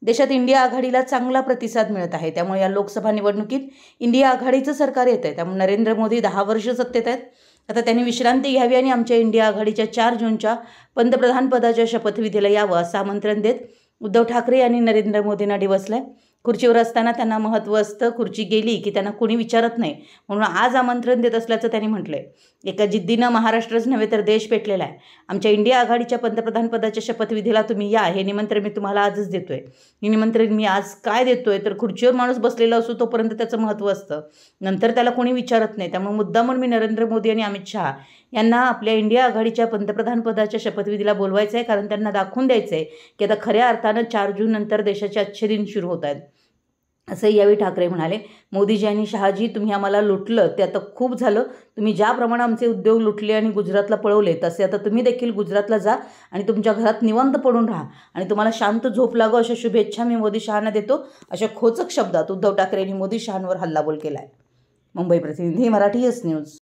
देशात इंडिया आघाडीला चांगला प्रतिसाद मिळत आहे। त्यामुळे या लोकसभा निवडणुकीत इंडिया आघाडीचं सरकार येत आहे। त्यामुळे नरेंद्र मोदी 10 वर्ष सत्तेत आहेत। आता त्यांनी विश्रांती घ्यावी आणि आमच्या इंडिया आघाडीच्या 4 जूनच्या पंतप्रधान पदाच्या शपथविधीला यावं असं आमंत्रण देत उद्धव ठाकरे यांनी नरेंद्र मोदींना डिवचलंय। खुर्चीवर असताना त्यांना महत्त्व असतं, खुर्ची गेली की त्यांना कोणी विचारत नाही, म्हणून आज आमंत्रण देत असल्याचं त्यांनी म्हटलंय। एका जिद्दीनं महाराष्ट्रच नव्हे तर देश पेटलेला आहे। आमच्या इंडिया आघाडीच्या पंतप्रधान पदाच्या शपथविधीला तुम्ही या, हे निमंत्रण मी तुम्हाला आजच देतोय। हे निमंत्रण मी आज काय देतोय तर खुर्चीवर माणूस बसलेला असतो तोपर्यंत त्याचं महत्त्व असतं, नंतर त्याला कोणी विचारत नाही। त्यामुळे मुद्दामून मी नरेंद्र मोदी आणि अमित शहा यांना आपल्या इंडिया आघाडीच्या पंतप्रधान पदाच्या शपथविधीला बोलवायचं आहे, कारण त्यांना दाखवून द्यायचं आहे की आता खऱ्या अर्थानं 4 जून नंतर देशाचे अच्छे दिन सुरू होत आहेत, असंही यावेळी ठाकरे म्हणाले। मोदीजी आणि शहाजी, तुम्ही आम्हाला लुटलं ते आता खूप झालं। तुम्ही ज्याप्रमाणे आमचे उद्योग लुटले आणि गुजरातला पळवले, तसे आता तुम्ही देखील गुजरातला जा आणि तुमच्या घरात निवांत पडून राहा आणि तुम्हाला शांत झोप लागो अशा शुभेच्छा मी मोदी शहांना देतो, अशा खोचक शब्दात उद्धव ठाकरे यांनी मोदी शहांवर हल्लाबोल केला आहे। मुंबई प्रतिनिधी, मराठी एस न्यूज।